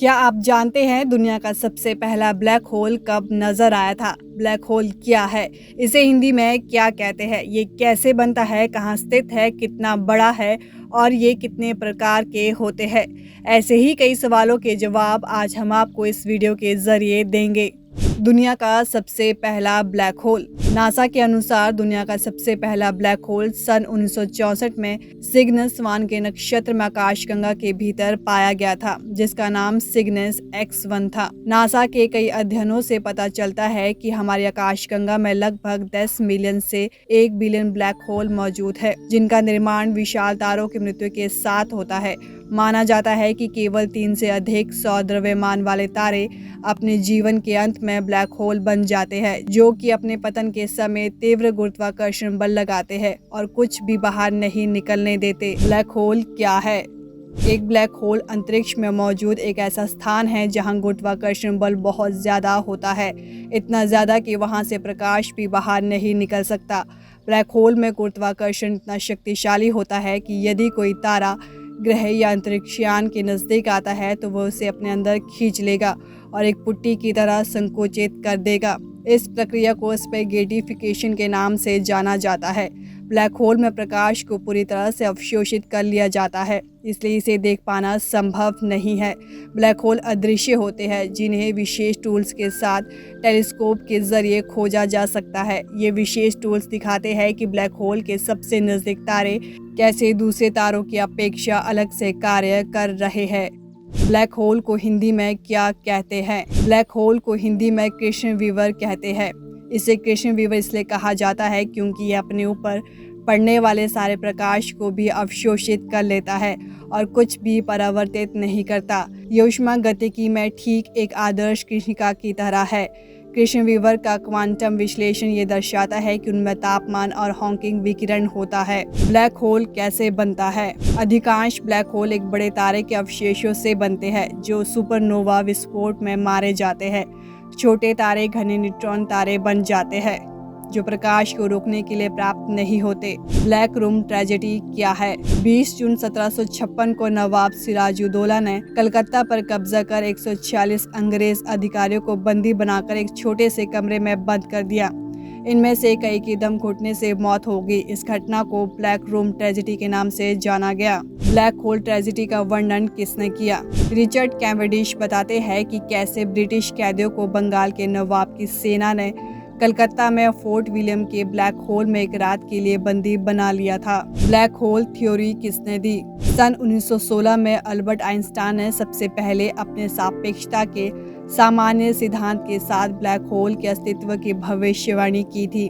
क्या आप जानते हैं दुनिया का सबसे पहला ब्लैक होल कब नजर आया था? ब्लैक होल क्या है? इसे हिंदी में क्या कहते हैं? ये कैसे बनता है? कहाँ स्थित है? कितना बड़ा है? और ये कितने प्रकार के होते हैं? ऐसे ही कई सवालों के जवाब आज हम आपको इस वीडियो के जरिए देंगे। दुनिया का सबसे पहला ब्लैक होल। नासा के अनुसार दुनिया का सबसे पहला ब्लैक होल सन 1964 में सिग्नस 1 के नक्षत्र में आकाशगंगा के भीतर पाया गया था, जिसका नाम सिग्नस X1 था। नासा के कई अध्ययनों से पता चलता है कि हमारी आकाशगंगा में लगभग 10 मिलियन से 1 बिलियन ब्लैक होल मौजूद है, जिनका निर्माण विशाल तारों की मृत्यु के साथ होता है। माना जाता है कि केवल 3 से अधिक सौ द्रव्यमान वाले तारे अपने जीवन के अंत में ब्लैक होल बन जाते हैं, जो कि अपने पतन के समय तीव्र गुरुत्वाकर्षण बल लगाते हैं और कुछ भी बाहर नहीं निकलने देते। ब्लैक होल क्या है? एक ब्लैक होल अंतरिक्ष में मौजूद एक ऐसा स्थान है जहां गुरुत्वाकर्षण बल बहुत ज्यादा होता है, इतना ज्यादा कि वहां से प्रकाश भी बाहर नहीं निकल सकता। ब्लैक होल में गुरुत्वाकर्षण इतना शक्तिशाली होता है कि यदि कोई तारा, ग्रह या अंतरिक्षयान के नजदीक आता है तो वह उसे अपने अंदर खींच लेगा और एक पुट्टी की तरह संकुचित कर देगा। इस प्रक्रिया को स्पैगेटिफिकेशन के नाम से जाना जाता है। ब्लैक होल में प्रकाश को पूरी तरह से अवशोषित कर लिया जाता है, इसलिए इसे देख पाना संभव नहीं है। ब्लैक होल अदृश्य होते हैं, जिन्हें विशेष टूल्स के साथ टेलीस्कोप के जरिए खोजा जा सकता है। ये विशेष टूल्स दिखाते हैं कि ब्लैक होल के सबसे नजदीक तारे कैसे दूसरे तारों की अपेक्षा अलग से कार्य कर रहे हैं। ब्लैक होल को हिंदी में क्या कहते हैं? ब्लैक होल को हिंदी में कृष्ण विवर कहते हैं। इसे कृष्ण विवर इसलिए कहा जाता है क्योंकि यह अपने ऊपर पड़ने वाले सारे प्रकाश को भी अवशोषित कर लेता है और कुछ भी परावर्तित नहीं करता। ये ऊष्मागतिकी में ठीक एक आदर्श कृष्णिका की तरह है। कृष्ण विवर का क्वांटम विश्लेषण ये दर्शाता है कि उनमें तापमान और हॉकिंग विकिरण होता है। ब्लैक होल कैसे बनता है? अधिकांश ब्लैक होल एक बड़े तारे के अवशेषों से बनते हैं, जो सुपरनोवा विस्फोट में मारे जाते हैं। छोटे तारे घने न्यूट्रॉन तारे बन जाते हैं, जो प्रकाश को रोकने के लिए प्राप्त नहीं होते। ब्लैक रूम ट्रेजेडी क्या है? 20 जून 1756 को नवाब सिराजुद्दौला ने कलकत्ता पर कब्जा कर 146 अंग्रेज अधिकारियों को बंदी बनाकर एक छोटे से कमरे में बंद कर दिया। इनमें से कई की दम घुटने से मौत हो गई। इस घटना को ब्लैक रूम ट्रेजेडी के नाम से जाना गया। ब्लैक होल ट्रेजेडी का वर्णन किसने किया? रिचर्ड कैवेंडिश बताते हैं कि कैसे ब्रिटिश कैदियों को बंगाल के नवाब की सेना ने कलकत्ता में फोर्ट विलियम के ब्लैक होल में एक रात के लिए बंदी बना लिया था। ब्लैक होल थ्योरी किसने दी? सन 1916 में अल्बर्ट आइंस्टाइन ने सबसे पहले अपने सापेक्षता के सामान्य सिद्धांत के साथ ब्लैक होल के अस्तित्व की भविष्यवाणी की थी,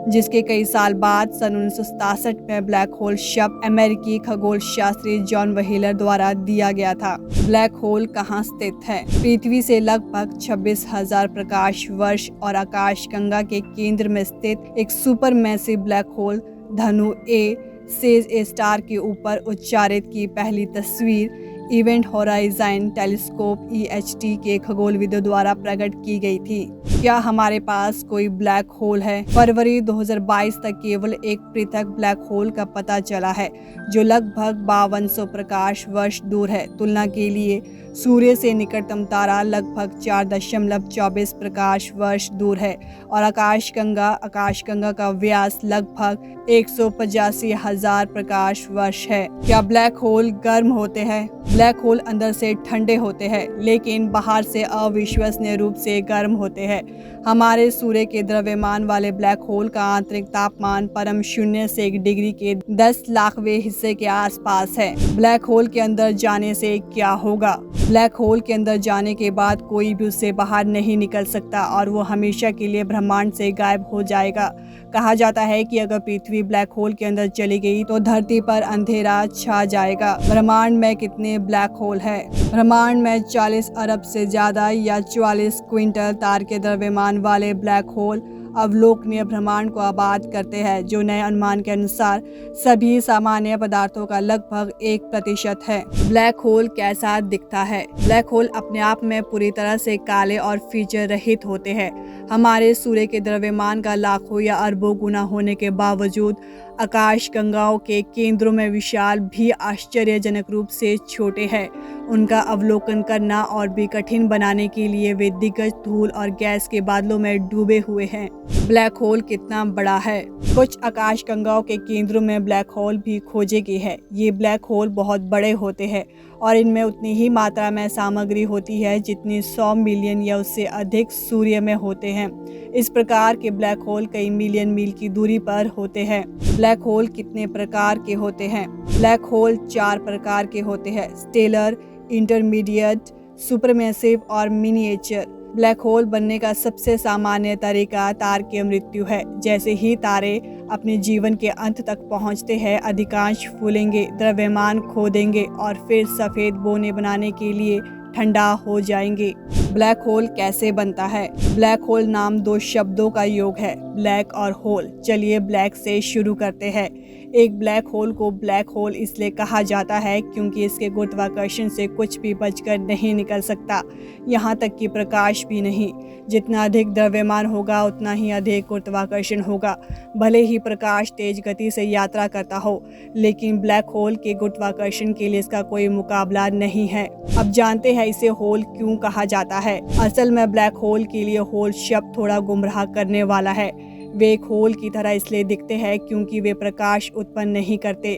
जिसके कई साल बाद सन 1967 में ब्लैक होल शब्द अमेरिकी खगोल शास्त्री जॉन व्हीलर द्वारा दिया गया था। ब्लैक होल कहाँ स्थित है? पृथ्वी से लगभग 26,000 प्रकाश वर्ष और आकाशगंगा के केंद्र में स्थित एक सुपरमैसिव ब्लैक होल धनु ए सेज ए स्टार के ऊपर उच्चारित की पहली तस्वीर इवेंट होराइजन टेलीस्कोप EHT के खगोलविदों द्वारा प्रकट की गई थी। क्या हमारे पास कोई ब्लैक होल है? फरवरी 2022 तक केवल एक पृथक ब्लैक होल का पता चला है, जो लगभग 5200 प्रकाश वर्ष दूर है। तुलना के लिए सूर्य से निकटतम तारा लगभग 4.24 प्रकाश वर्ष दूर है और आकाशगंगा का व्यास लगभग 185,000 प्रकाश वर्ष है। क्या ब्लैक होल गर्म होते हैं? ब्लैक होल अंदर से ठंडे होते हैं, लेकिन बाहर से अविश्वसनीय रूप से गर्म होते हैं। हमारे सूर्य के द्रव्यमान वाले ब्लैक होल का आंतरिक तापमान परम शून्य से 1 डिग्री के 10 लाखवें हिस्से के आसपास है। ब्लैक होल के अंदर जाने से क्या होगा? ब्लैक होल के अंदर जाने के बाद कोई भी उससे बाहर नहीं निकल सकता और वो हमेशा के लिए ब्रह्मांड से गायब हो जाएगा। कहा जाता है कि अगर पृथ्वी ब्लैक होल के अंदर चली गई तो धरती पर अंधेरा छा जाएगा। ब्रह्मांड में कितने ब्लैक होल है? ब्रह्मांड में 40 अरब से ज्यादा या 44 क्विंटल तार के द्रव्यमान वाले ब्लैक होल अवलोकनीय ब्रह्मांड को आबाद करते हैं, जो नए अनुमान के अनुसार सभी सामान्य पदार्थों का लगभग 1% है। ब्लैक होल कैसा दिखता है? ब्लैक होल अपने आप में पूरी तरह से काले और फीचर रहित होते हैं। हमारे सूर्य के द्रव्यमान का लाखों या अरबों गुना होने के बावजूद आकाश गंगाओं के केंद्रों में विशाल भी आश्चर्यजनक रूप से छोटे हैं। उनका अवलोकन करना और भी कठिन बनाने के लिए वे दिग्गज धूल और गैस के बादलों में डूबे हुए हैं। ब्लैक होल कितना बड़ा है? कुछ आकाश गंगाओं के केंद्रों में ब्लैक होल भी खोजे गए हैं। ये ब्लैक होल बहुत बड़े होते हैं और इनमें उतनी ही मात्रा में सामग्री होती है जितनी 100 मिलियन या उससे अधिक सूर्य में होते हैं। इस प्रकार के ब्लैक होल कई मिलियन मील की दूरी पर होते हैं। ब्लैक होल कितने प्रकार के होते हैं? ब्लैक होल 4 प्रकार के होते हैं: स्टेलर, इंटरमीडिएट, सुपरमैसिव और मिनिएचर। ब्लैक होल बनने का सबसे सामान्य तरीका तारकीय मृत्यु है। जैसे ही तारे अपने जीवन के अंत तक पहुंचते हैं, अधिकांश फूलेंगे, द्रव्यमान खो देंगे और फिर सफ़ेद बोने बनाने के लिए ठंडा हो जाएंगे। ब्लैक होल कैसे बनता है? ब्लैक होल नाम 2 शब्दों का योग है, ब्लैक और होल। चलिए ब्लैक से शुरू करते हैं। एक ब्लैक होल को ब्लैक होल इसलिए कहा जाता है क्योंकि इसके गुरुत्वाकर्षण से कुछ भी बचकर नहीं निकल सकता, यहाँ तक कि प्रकाश भी नहीं। जितना अधिक द्रव्यमान होगा उतना ही अधिक गुरुत्वाकर्षण होगा। भले ही प्रकाश तेज गति से यात्रा करता हो, लेकिन ब्लैक होल के गुरुत्वाकर्षण के लिए इसका कोई मुकाबला नहीं है। अब जानते हैं इसे होल क्यों कहा जाता है। असल में ब्लैक होल के लिए होल शब्द थोड़ा गुमराह करने वाला है। वे एक होल की तरह इसलिए दिखते हैं क्योंकि वे प्रकाश उत्पन्न नहीं करते।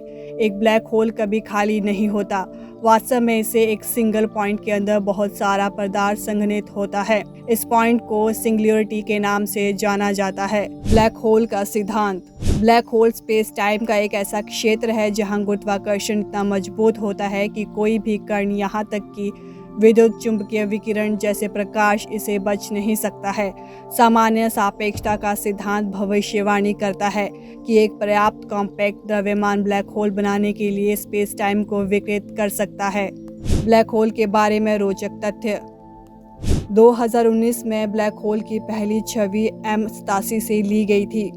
एक ब्लैक होल कभी खाली नहीं होता। वास्तव में इसे एक सिंगल पॉइंट के अंदर बहुत सारा पदार्थ संघनित होता है। इस पॉइंट को सिंगुलरिटी के नाम से जाना जाता है। ब्लैक होल का सिद्धांत। ब्लैक होल स्पेस टाइम का एक ऐसा क्षेत्र है जहां गुरुत्वाकर्षण इतना मजबूत होता है कि कोई भी कण, यहाँ तक कि विद्युत चुंबकीय विकिरण जैसे प्रकाश, इसे बच नहीं सकता है। सामान्य सापेक्षता का सिद्धांत भविष्यवाणी करता है कि एक पर्याप्त कॉम्पैक्ट द्रव्यमान ब्लैक होल बनाने के लिए स्पेस टाइम को विकृत कर सकता है। ब्लैक होल के बारे में रोचक तथ्य। 2019 में ब्लैक होल की पहली छवि M87 से ली गई थी।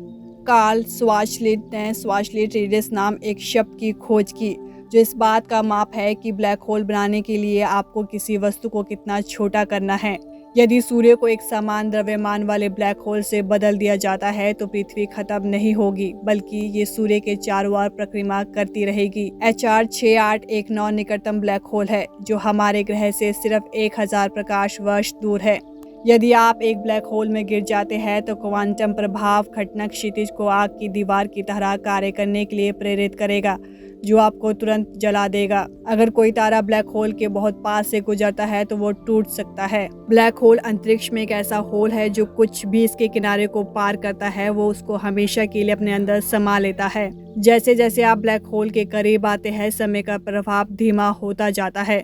कार्ल श्वार्ज़शिल्ड ने श्वार्ज़शिल्ड रेडियस नाम एक शब्द की खोज की जो इस बात का माप है कि ब्लैक होल बनाने के लिए आपको किसी वस्तु को कितना छोटा करना है। यदि सूर्य को एक समान द्रव्यमान वाले ब्लैक होल से बदल दिया जाता है तो पृथ्वी खत्म नहीं होगी, बल्कि ये सूर्य के चारों ओर परिक्रमा करती रहेगी। HR 6819 निकटतम ब्लैक होल है जो हमारे ग्रह से सिर्फ 1000 प्रकाश वर्ष दूर है। यदि आप एक ब्लैक होल में गिर जाते हैं तो क्वांटम प्रभाव खटनक क्षितिज को आग की दीवार की तरह कार्य करने के लिए प्रेरित करेगा, जो आपको तुरंत जला देगा। अगर कोई तारा ब्लैक होल के बहुत पास से गुजरता है तो वो टूट सकता है। ब्लैक होल अंतरिक्ष में एक ऐसा होल है जो कुछ भी इसके किनारे को पार करता है वो उसको हमेशा के लिए अपने अंदर समा लेता है। जैसे जैसे आप ब्लैक होल के करीब आते हैं, समय का प्रभाव धीमा होता जाता है।